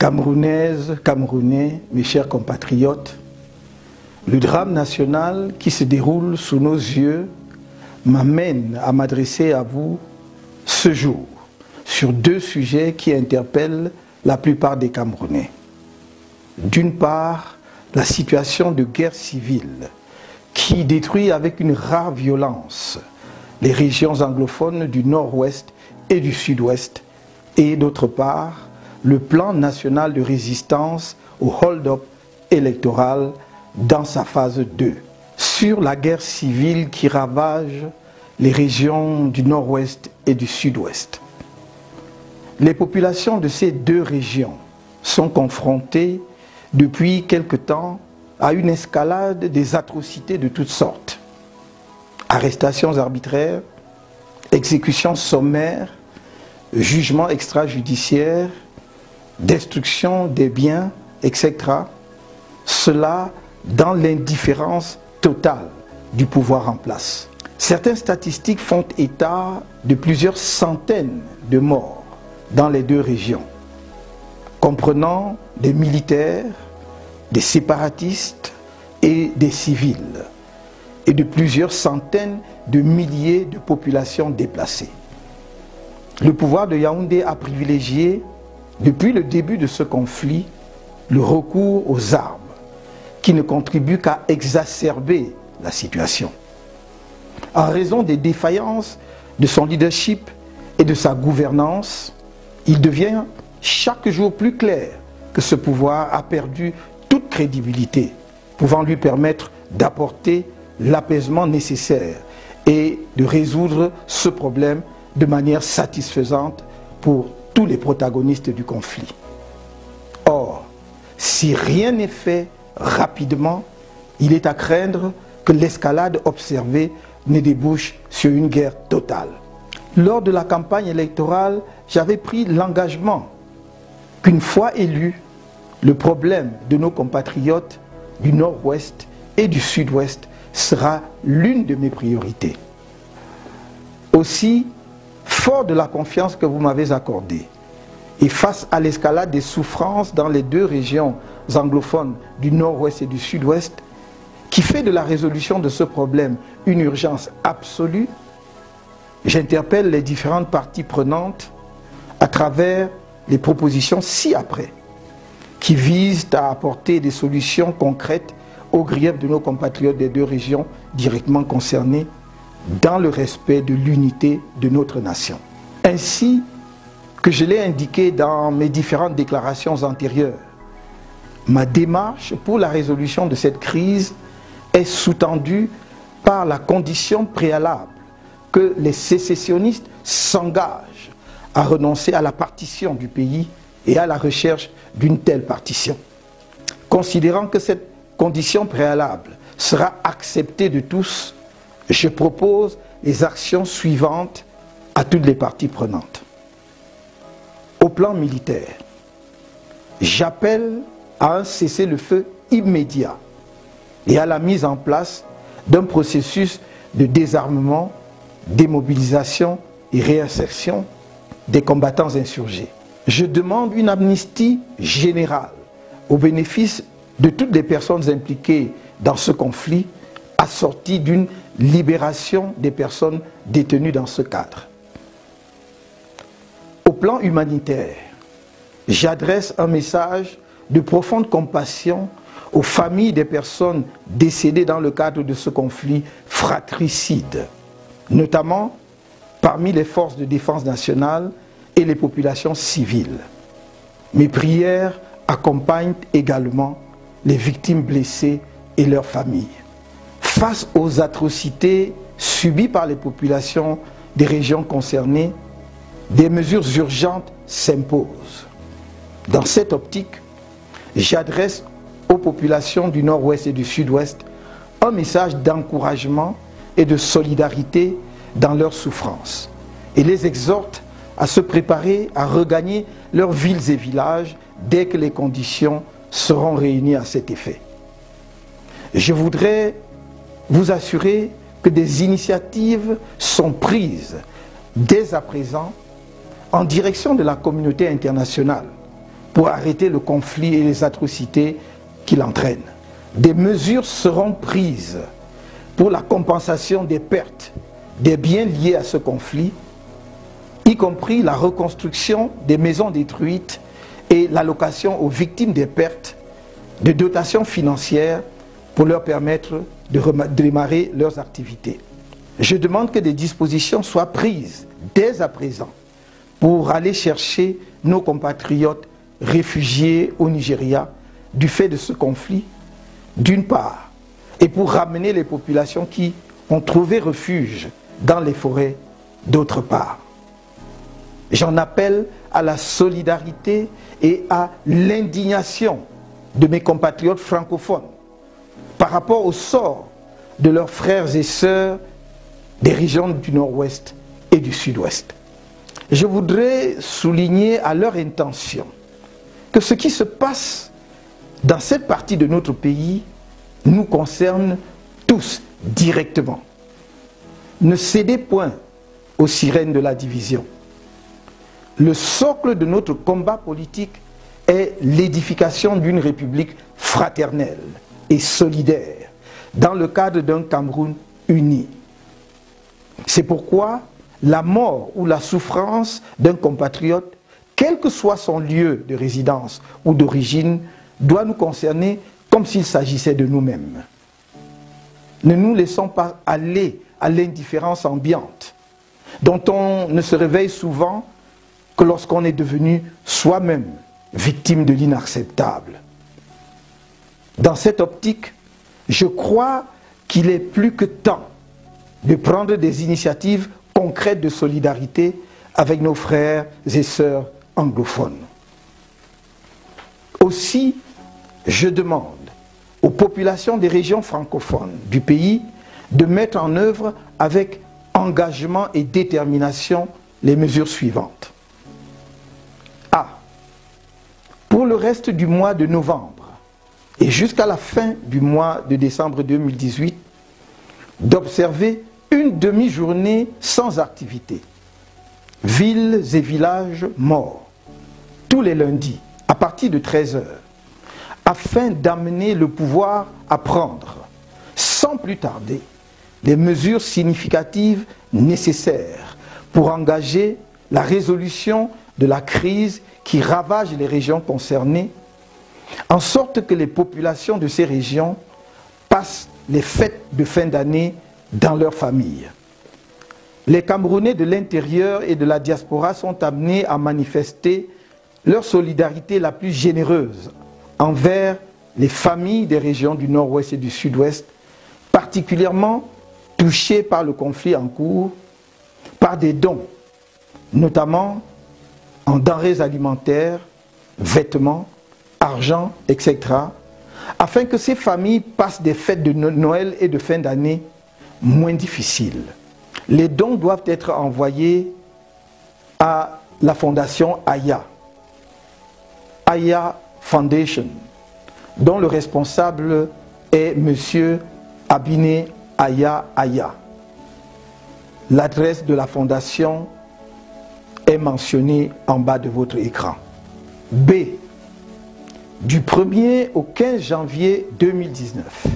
Camerounaises, Camerounais, mes chers compatriotes, le drame national qui se déroule sous nos yeux m'amène à m'adresser à vous ce jour sur deux sujets qui interpellent la plupart des Camerounais. D'une part, la situation de guerre civile qui détruit avec une rare violence les régions anglophones du nord-ouest et du sud-ouest, et d'autre part, le plan national de résistance au hold-up électoral dans sa phase 2, sur la guerre civile qui ravage les régions du nord-ouest et du sud-ouest. Les populations de ces deux régions sont confrontées depuis quelque temps à une escalade des atrocités de toutes sortes. Arrestations arbitraires, exécutions sommaires, jugements extrajudiciaires, destruction des biens, etc. Cela dans l'indifférence totale du pouvoir en place. Certaines statistiques font état de plusieurs centaines de morts dans les deux régions, comprenant des militaires, des séparatistes et des civils, et de plusieurs centaines de milliers de populations déplacées. Le pouvoir de Yaoundé a privilégié, depuis le début de ce conflit, le recours aux armes, qui ne contribuent qu'à exacerber la situation. En raison des défaillances de son leadership et de sa gouvernance, il devient chaque jour plus clair que ce pouvoir a perdu toute crédibilité, pouvant lui permettre d'apporter l'apaisement nécessaire et de résoudre ce problème de manière satisfaisante pour tous les protagonistes du conflit. Or, si rien n'est fait rapidement, il est à craindre que l'escalade observée ne débouche sur une guerre totale. Lors de la campagne électorale, j'avais pris l'engagement qu'une fois élu, le problème de nos compatriotes du nord-ouest et du sud-ouest sera l'une de mes priorités. Aussi, fort de la confiance que vous m'avez accordée, et face à l'escalade des souffrances dans les deux régions anglophones du nord-ouest et du sud-ouest, qui fait de la résolution de ce problème une urgence absolue, j'interpelle les différentes parties prenantes à travers les propositions ci-après, qui visent à apporter des solutions concrètes aux griefs de nos compatriotes des deux régions directement concernées, dans le respect de l'unité de notre nation. Ainsi que je l'ai indiqué dans mes différentes déclarations antérieures, ma démarche pour la résolution de cette crise est sous-tendue par la condition préalable que les sécessionnistes s'engagent à renoncer à la partition du pays et à la recherche d'une telle partition. Considérant que cette condition préalable sera acceptée de tous, je propose les actions suivantes à toutes les parties prenantes. Au plan militaire, j'appelle à un cessez-le-feu immédiat et à la mise en place d'un processus de désarmement, démobilisation et réinsertion des combattants insurgés. Je demande une amnistie générale au bénéfice de toutes les personnes impliquées dans ce conflit, assortie d'une libération des personnes détenues dans ce cadre. Au plan humanitaire, j'adresse un message de profonde compassion aux familles des personnes décédées dans le cadre de ce conflit fratricide, notamment parmi les forces de défense nationale et les populations civiles. Mes prières accompagnent également les victimes blessées et leurs familles. Face aux atrocités subies par les populations des régions concernées, des mesures urgentes s'imposent. Dans cette optique, j'adresse aux populations du nord-ouest et du sud-ouest un message d'encouragement et de solidarité dans leurs souffrances et les exhorte à se préparer à regagner leurs villes et villages dès que les conditions seront réunies à cet effet. Je voudrais vous assurer que des initiatives sont prises dès à présent en direction de la communauté internationale pour arrêter le conflit et les atrocités qu'il entraîne. Des mesures seront prises pour la compensation des pertes des biens liés à ce conflit, y compris la reconstruction des maisons détruites et l'allocation aux victimes des pertes de dotations financières pour leur permettre de démarrer leurs activités. Je demande que des dispositions soient prises dès à présent pour aller chercher nos compatriotes réfugiés au Nigeria du fait de ce conflit, d'une part, et pour ramener les populations qui ont trouvé refuge dans les forêts, d'autre part. J'en appelle à la solidarité et à l'indignation de mes compatriotes francophones par rapport au sort de leurs frères et sœurs des régions du Nord-Ouest et du Sud-Ouest. Je voudrais souligner à leur intention que ce qui se passe dans cette partie de notre pays nous concerne tous directement. Ne cédez point aux sirènes de la division. Le socle de notre combat politique est l'édification d'une république fraternelle et solidaire dans le cadre d'un Cameroun uni. C'est pourquoi la mort ou la souffrance d'un compatriote, quel que soit son lieu de résidence ou d'origine, doit nous concerner comme s'il s'agissait de nous-mêmes. Ne nous laissons pas aller à l'indifférence ambiante, dont on ne se réveille souvent que lorsqu'on est devenu soi-même victime de l'inacceptable. Dans cette optique, je crois qu'il est plus que temps de prendre des initiatives concrètes de solidarité avec nos frères et sœurs anglophones. Aussi, je demande aux populations des régions francophones du pays de mettre en œuvre avec engagement et détermination les mesures suivantes. A. Pour le reste du mois de novembre et jusqu'à la fin du mois de décembre 2018, d'observer une demi-journée sans activité. Villes et villages morts, tous les lundis, à partir de 13 h, afin d'amener le pouvoir à prendre, sans plus tarder, les mesures significatives nécessaires pour engager la résolution de la crise qui ravage les régions concernées, en sorte que les populations de ces régions passent les fêtes de fin d'année dans leurs familles. Les Camerounais de l'intérieur et de la diaspora sont amenés à manifester leur solidarité la plus généreuse envers les familles des régions du Nord-Ouest et du Sud-Ouest, particulièrement touchées par le conflit en cours, par des dons, notamment en denrées alimentaires, vêtements, argent, etc., afin que ces familles passent des fêtes de Noël et de fin d'année moins difficiles. Les dons doivent être envoyés à la fondation Aya, Aya Foundation, dont le responsable est M. Abine Aya Aya. L'adresse de la fondation est mentionnée en bas de votre écran. B. Du 1er au 15 janvier 2019,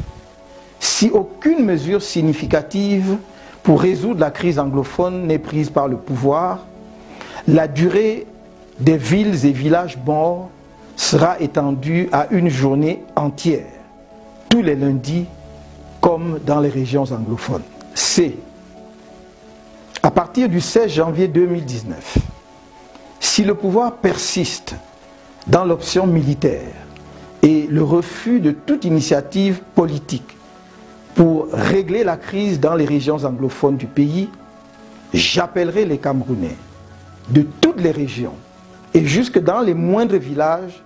si aucune mesure significative pour résoudre la crise anglophone n'est prise par le pouvoir, la durée des villes et villages morts sera étendue à une journée entière, tous les lundis, comme dans les régions anglophones. C. À partir du 16 janvier 2019, si le pouvoir persiste dans l'option militaire et le refus de toute initiative politique pour régler la crise dans les régions anglophones du pays, j'appellerai les Camerounais de toutes les régions et jusque dans les moindres villages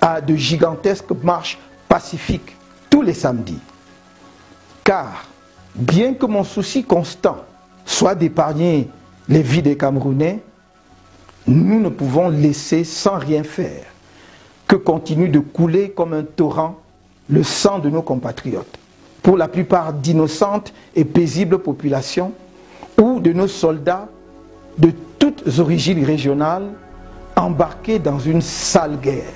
à de gigantesques marches pacifiques tous les samedis. Car, bien que mon souci constant soit d'épargner les vies des Camerounais, nous ne pouvons laisser sans rien faire que continue de couler comme un torrent le sang de nos compatriotes, pour la plupart d'innocentes et paisibles populations, ou de nos soldats de toutes origines régionales, embarqués dans une sale guerre.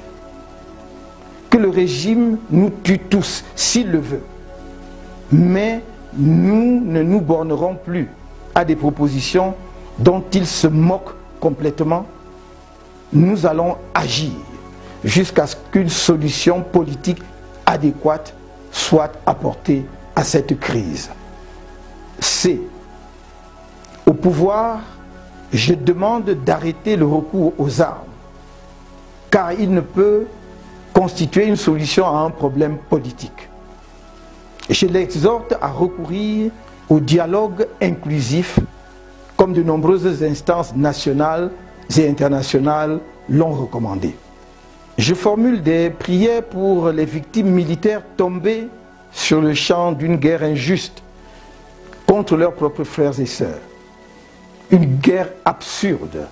Que le régime nous tue tous, s'il le veut. Mais nous ne nous bornerons plus à des propositions dont il se moque complètement. Nous allons agir jusqu'à ce qu'une solution politique adéquate soit apportée à cette crise. C. Au pouvoir, je demande d'arrêter le recours aux armes, car il ne peut constituer une solution à un problème politique. Je l'exhorte à recourir au dialogue inclusif, comme de nombreuses instances nationales et internationales l'ont recommandé. Je formule des prières pour les victimes militaires tombées sur le champ d'une guerre injuste contre leurs propres frères et sœurs. Une guerre absurde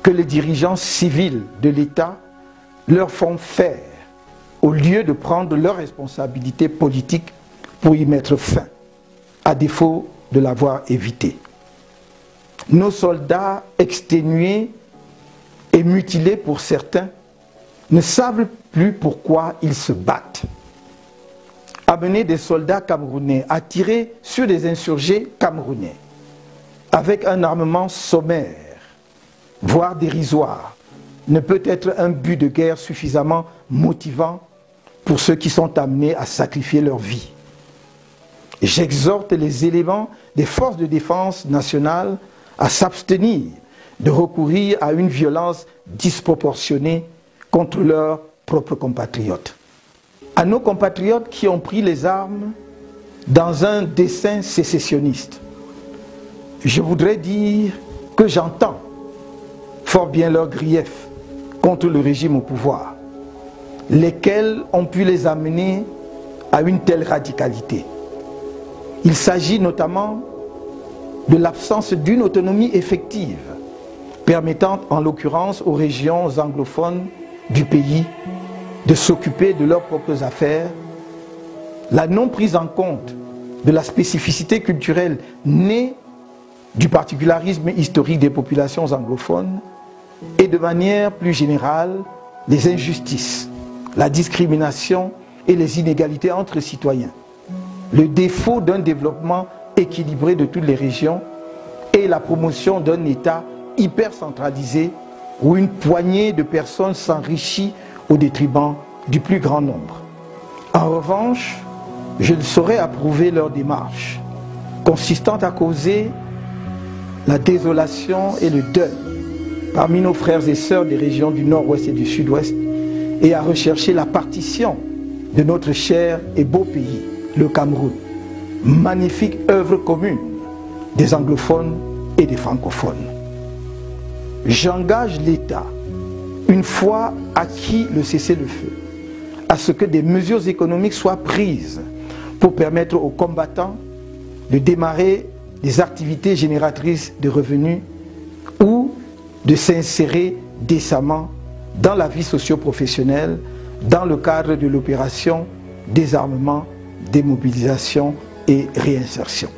que les dirigeants civils de l'État leur font faire au lieu de prendre leurs responsabilités politiques pour y mettre fin, à défaut de l'avoir évité. Nos soldats exténués et mutilés pour certains ne savent plus pourquoi ils se battent. Amener des soldats camerounais à tirer sur des insurgés camerounais avec un armement sommaire, voire dérisoire, ne peut être un but de guerre suffisamment motivant pour ceux qui sont amenés à sacrifier leur vie. J'exhorte les éléments des forces de défense nationale à s'abstenir de recourir à une violence disproportionnée contre leurs propres compatriotes. À nos compatriotes qui ont pris les armes dans un dessein sécessionniste, je voudrais dire que j'entends fort bien leurs griefs contre le régime au pouvoir, lesquels ont pu les amener à une telle radicalité. Il s'agit notamment de l'absence d'une autonomie effective, permettant en l'occurrence aux régions anglophones du pays de s'occuper de leurs propres affaires, la non prise en compte de la spécificité culturelle née du particularisme historique des populations anglophones et de manière plus générale les injustices, la discrimination et les inégalités entre citoyens, le défaut d'un développement équilibré de toutes les régions et la promotion d'un État hyper centralisé où une poignée de personnes s'enrichit au détriment du plus grand nombre. En revanche, je ne saurais approuver leur démarche, consistant à causer la désolation et le deuil parmi nos frères et sœurs des régions du nord-ouest et du sud-ouest et à rechercher la partition de notre cher et beau pays, le Cameroun, magnifique œuvre commune des anglophones et des francophones. J'engage l'État, une fois acquis le cessez-le-feu, à ce que des mesures économiques soient prises pour permettre aux combattants de démarrer des activités génératrices de revenus ou de s'insérer décemment dans la vie socio-professionnelle dans le cadre de l'opération désarmement, démobilisation et réinsertion.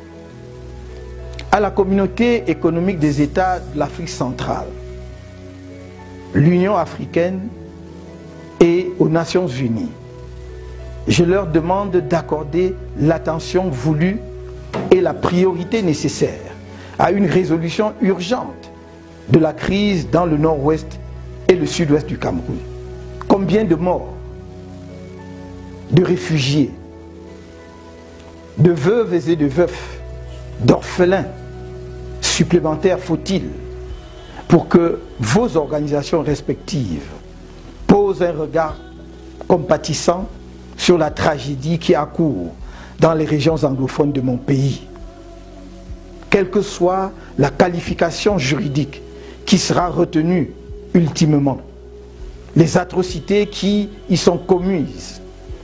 À la communauté économique des États de l'Afrique centrale, l'Union africaine et aux Nations unies, je leur demande d'accorder l'attention voulue et la priorité nécessaire à une résolution urgente de la crise dans le nord-ouest et le sud-ouest du Cameroun. Combien de morts, de réfugiés, de veuves et de veufs, d'orphelins supplémentaires faut-il pour que vos organisations respectives posent un regard compatissant sur la tragédie qui accourt dans les régions anglophones de mon pays. Quelle que soit la qualification juridique qui sera retenue ultimement, les atrocités qui y sont commises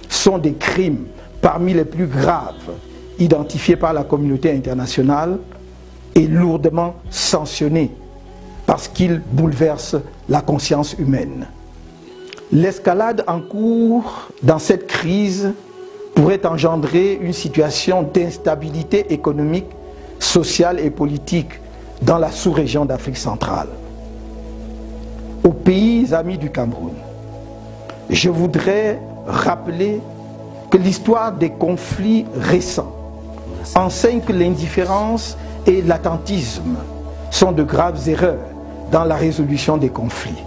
sont des crimes parmi les plus graves identifiés par la communauté internationale et lourdement sanctionnés parce qu'ils bouleversent la conscience humaine. L'escalade en cours dans cette crise pourrait engendrer une situation d'instabilité économique, sociale et politique dans la sous-région d'Afrique centrale. aux pays amis du Cameroun, je voudrais rappeler que l'histoire des conflits récents enseigne que l'indifférence et l'attentisme sont de graves erreurs dans la résolution des conflits.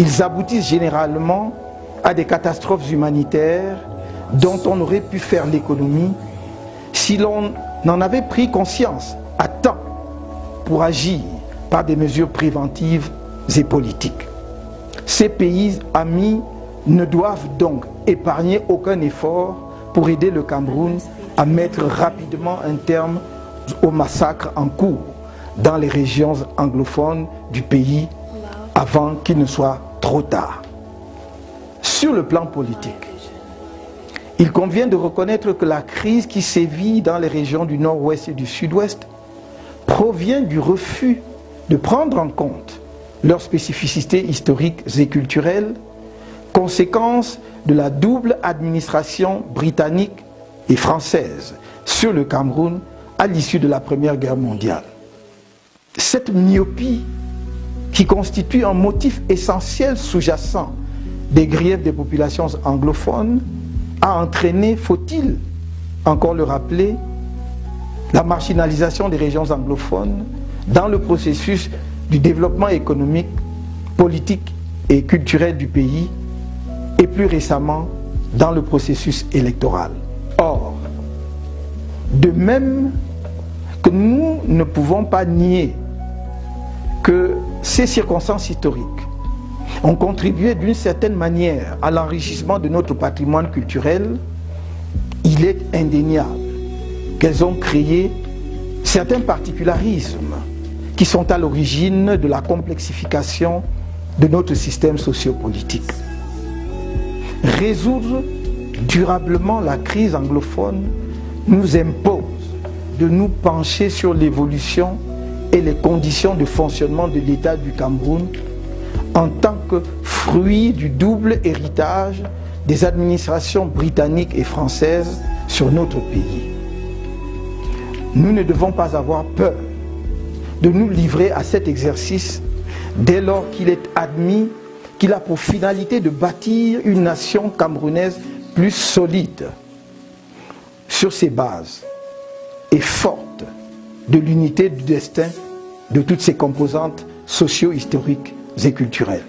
Ils aboutissent généralement à des catastrophes humanitaires dont on aurait pu faire l'économie si l'on en avait pris conscience à temps pour agir par des mesures préventives et politiques. Ces pays amis ne doivent donc épargner aucun effort pour aider le Cameroun à mettre rapidement un terme au massacre en cours dans les régions anglophones du pays avant qu'il ne soit trop tard. Sur le plan politique, il convient de reconnaître que la crise qui sévit dans les régions du nord-ouest et du sud-ouest provient du refus de prendre en compte leurs spécificités historiques et culturelles, conséquence de la double administration britannique et française sur le Cameroun à l'issue de la Première Guerre mondiale. Cette myopie, qui constitue un motif essentiel sous-jacent des griefs des populations anglophones, a entraîné, faut-il encore le rappeler, la marginalisation des régions anglophones dans le processus du développement économique, politique et culturel du pays, et plus récemment dans le processus électoral. Or, de même que nous ne pouvons pas nier que ces circonstances historiques ont contribué d'une certaine manière à l'enrichissement de notre patrimoine culturel, il est indéniable qu'elles ont créé certains particularismes qui sont à l'origine de la complexification de notre système sociopolitique. Résoudre durablement la crise anglophone nous impose de nous pencher sur l'évolution et les conditions de fonctionnement de l'État du Cameroun en tant que fruit du double héritage des administrations britanniques et françaises sur notre pays. Nous ne devons pas avoir peur de nous livrer à cet exercice dès lors qu'il est admis qu'il a pour finalité de bâtir une nation camerounaise plus solide sur ses bases et forte de l'unité du destin de toutes ses composantes socio-historiques et culturelles.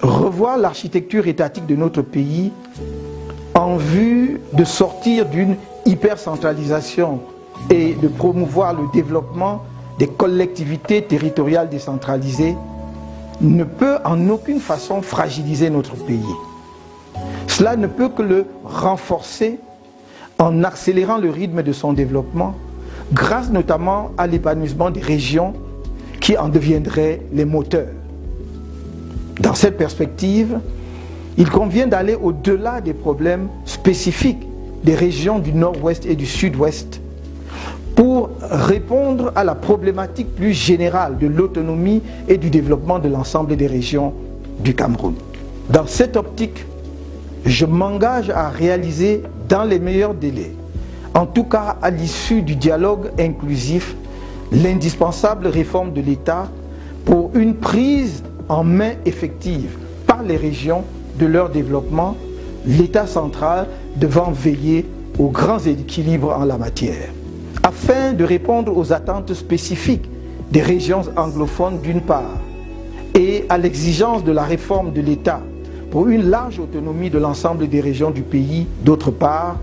Revoir l'architecture étatique de notre pays en vue de sortir d'une hypercentralisation et de promouvoir le développement des collectivités territoriales décentralisées ne peut en aucune façon fragiliser notre pays. Cela ne peut que le renforcer en accélérant le rythme de son développement, grâce notamment à l'épanouissement des régions qui en deviendraient les moteurs. Dans cette perspective, il convient d'aller au-delà des problèmes spécifiques des régions du nord-ouest et du sud-ouest pour répondre à la problématique plus générale de l'autonomie et du développement de l'ensemble des régions du Cameroun. Dans cette optique, je m'engage à réaliser dans les meilleurs délais, en tout cas à l'issue du dialogue inclusif, l'indispensable réforme de l'État pour une prise en main effective par les régions de leur développement, l'État central devant veiller aux grands équilibres en la matière. Afin de répondre aux attentes spécifiques des régions anglophones d'une part et à l'exigence de la réforme de l'État pour une large autonomie de l'ensemble des régions du pays d'autre part,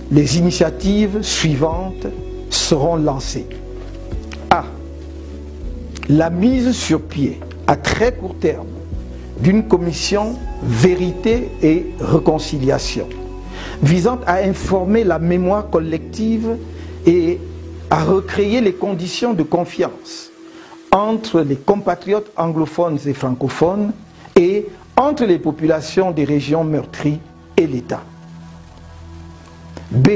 les initiatives suivantes seront lancées. A. La mise sur pied à très court terme d'une commission vérité et réconciliation visant à informer la mémoire collective et à recréer les conditions de confiance entre les compatriotes anglophones et francophones et entre les populations des régions meurtries et l'État. B.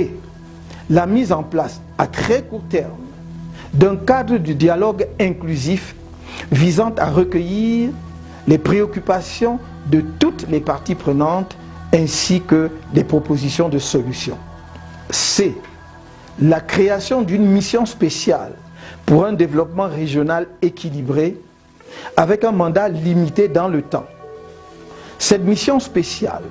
La mise en place à très court terme d'un cadre de dialogue inclusif visant à recueillir les préoccupations de toutes les parties prenantes ainsi que des propositions de solutions. C. La création d'une mission spéciale pour un développement régional équilibré avec un mandat limité dans le temps. Cette mission spéciale,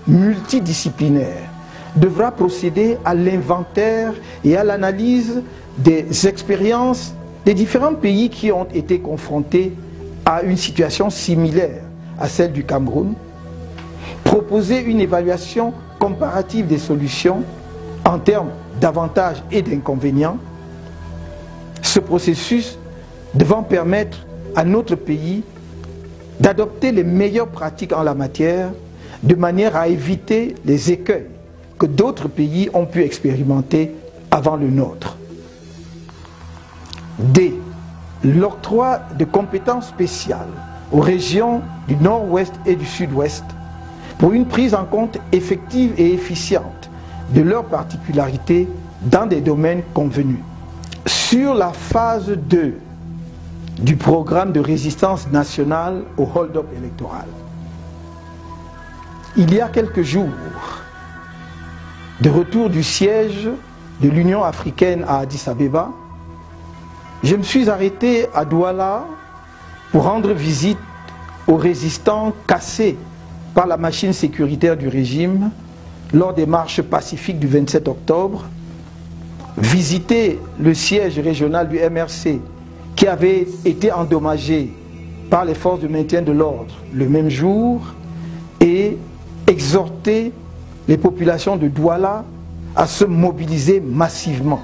multidisciplinaire, devra procéder à l'inventaire et à l'analyse des expériences des différents pays qui ont été confrontés à une situation similaire à celle du Cameroun, proposer une évaluation comparative des solutions en termes d'avantages et d'inconvénients, ce processus devant permettre à notre pays d'adopter les meilleures pratiques en la matière de manière à éviter les écueils que d'autres pays ont pu expérimenter avant le nôtre. D. L'octroi de compétences spéciales aux régions du Nord-Ouest et du Sud-Ouest pour une prise en compte effective et efficiente de leurs particularités dans des domaines convenus. Sur la phase 2 du programme de résistance nationale au hold-up électoral, il y a quelques jours, de retour du siège de l'Union africaine à Addis Abeba, je me suis arrêté à Douala pour rendre visite aux résistants cassés par la machine sécuritaire du régime lors des marches pacifiques du 27 octobre, visiter le siège régional du MRC qui avait été endommagé par les forces de maintien de l'ordre le même jour et exhorter les populations de Douala à se mobiliser massivement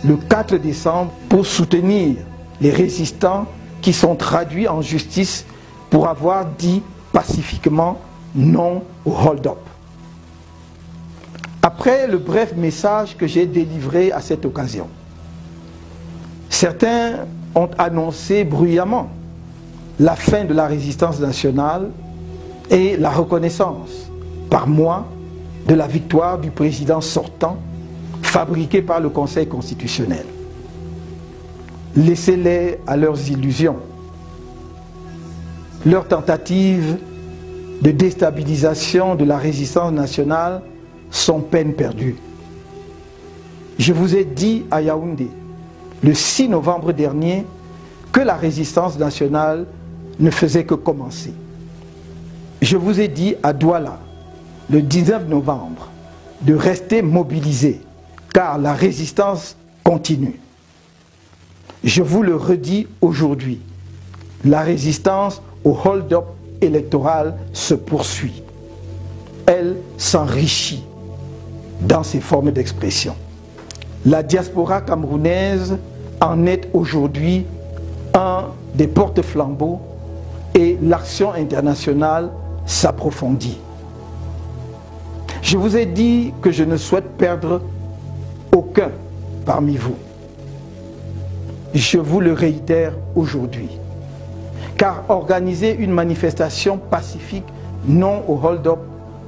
le 4 décembre pour soutenir les résistants qui sont traduits en justice pour avoir dit pacifiquement non au hold-up. Après le bref message que j'ai délivré à cette occasion, certains ont annoncé bruyamment la fin de la résistance nationale et la reconnaissance par moi de la victoire du président sortant fabriquée par le Conseil constitutionnel. Laissez-les à leurs illusions. Leurs tentatives de déstabilisation de la résistance nationale sont peine perdue. Je vous ai dit à Yaoundé, le 6 novembre dernier, que la résistance nationale ne faisait que commencer. Je vous ai dit à Douala, le 19 novembre, de rester mobilisés, car la résistance continue. Je vous le redis aujourd'hui, la résistance au hold-up électoral se poursuit. Elle s'enrichit dans ses formes d'expression. La diaspora camerounaise en est aujourd'hui un des porte-flambeaux et l'action internationale s'approfondit. Je vous ai dit que je ne souhaite perdre aucun parmi vous. Je vous le réitère aujourd'hui, car organiser une manifestation pacifique non au hold-up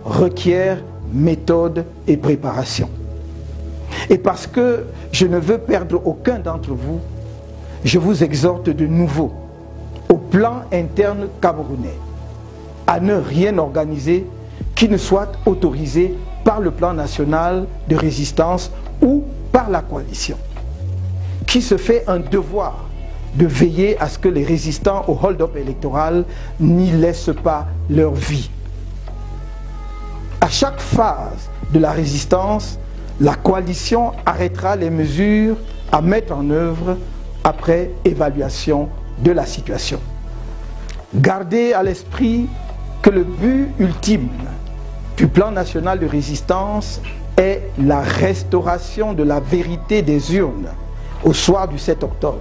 requiert méthode et préparation. Et parce que je ne veux perdre aucun d'entre vous, je vous exhorte de nouveau, au plan interne camerounais, à ne rien organiser qui ne soit autorisé par le plan national de résistance ou par la coalition, qui se fait un devoir de veiller à ce que les résistants au hold-up électoral n'y laissent pas leur vie. À chaque phase de la résistance, la coalition arrêtera les mesures à mettre en œuvre après évaluation de la situation. Gardez à l'esprit que le but ultime du plan national de résistance est la restauration de la vérité des urnes au soir du 7 octobre.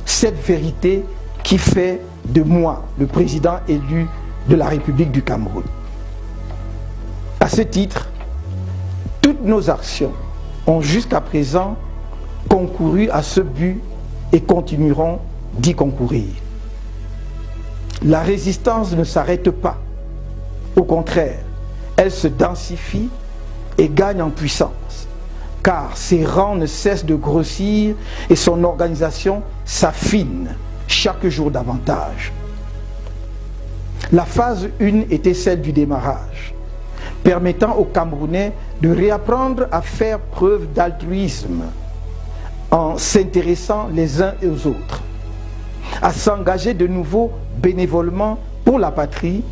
Cette vérité qui fait de moi le président élu de la République du Cameroun. À ce titre, toutes nos actions ont jusqu'à présent concouru à ce but et continueront d'y concourir. La résistance ne s'arrête pas. Au contraire, elle se densifie et gagne en puissance, car ses rangs ne cessent de grossir et son organisation s'affine chaque jour davantage. La phase 1 était celle du démarrage, permettant aux Camerounais de réapprendre à faire preuve d'altruisme en s'intéressant les uns aux autres, à s'engager de nouveau bénévolement pour la patrie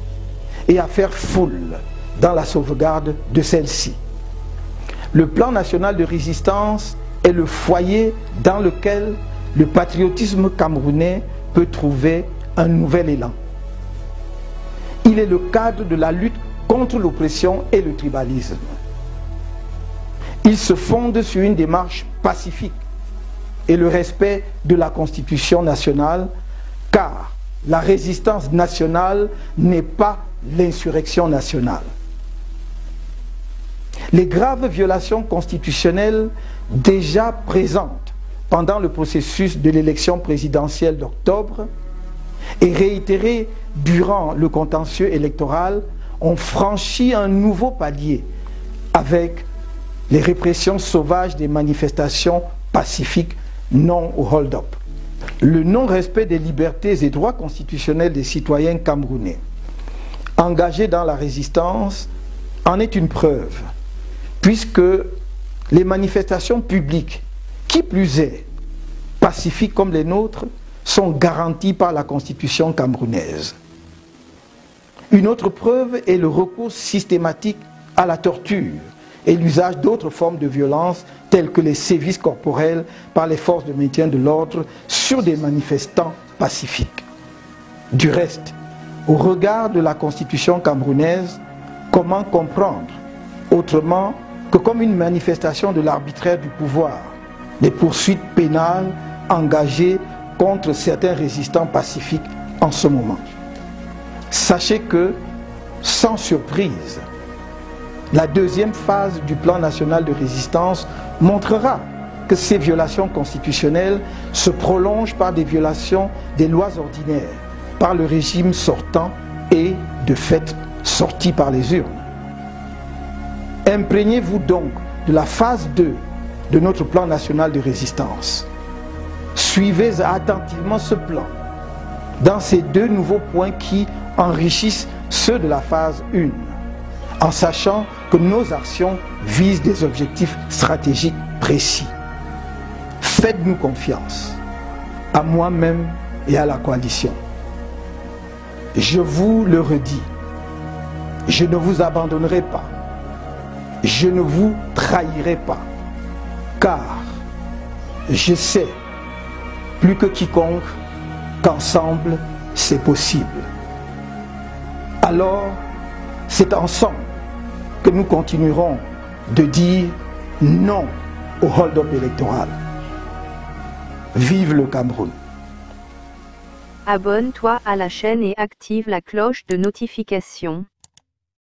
et à faire foule dans la sauvegarde de celle-ci. Le plan national de résistance est le foyer dans lequel le patriotisme camerounais peut trouver un nouvel élan. Il est le cadre de la lutte contre l'oppression et le tribalisme. Il se fonde sur une démarche pacifique et le respect de la Constitution nationale, car la résistance nationale n'est pas l'insurrection nationale. Les graves violations constitutionnelles déjà présentes pendant le processus de l'élection présidentielle d'octobre et réitérées durant le contentieux électoral ont franchi un nouveau palier avec les répressions sauvages des manifestations pacifiques non au hold-up. Le non-respect des libertés et droits constitutionnels des citoyens camerounais engagés dans la résistance en est une preuve, puisque les manifestations publiques, qui plus est, pacifiques comme les nôtres, sont garanties par la Constitution camerounaise. Une autre preuve est le recours systématique à la torture et l'usage d'autres formes de violence telles que les sévices corporels par les forces de maintien de l'ordre sur des manifestants pacifiques. Du reste, au regard de la Constitution camerounaise, comment comprendre autrement que comme une manifestation de l'arbitraire du pouvoir les poursuites pénales engagées contre certains résistants pacifiques en ce moment? Sachez que, sans surprise, la deuxième phase du plan national de résistance montrera que ces violations constitutionnelles se prolongent par des violations des lois ordinaires, par le régime sortant et, de fait, sorti par les urnes. Imprégnez-vous donc de la phase 2 de notre plan national de résistance. Suivez attentivement ce plan dans ces deux nouveaux points qui enrichissent ceux de la phase 1, en sachant que nos actions visent des objectifs stratégiques précis. Faites-nous confiance, à moi-même et à la coalition. Je vous le redis, je ne vous abandonnerai pas, je ne vous trahirai pas, car je sais, plus que quiconque, qu'ensemble c'est possible. Alors, c'est ensemble que nous continuerons de dire non au hold-up électoral. Vive le Cameroun! Abonne-toi à la chaîne et active la cloche de notification.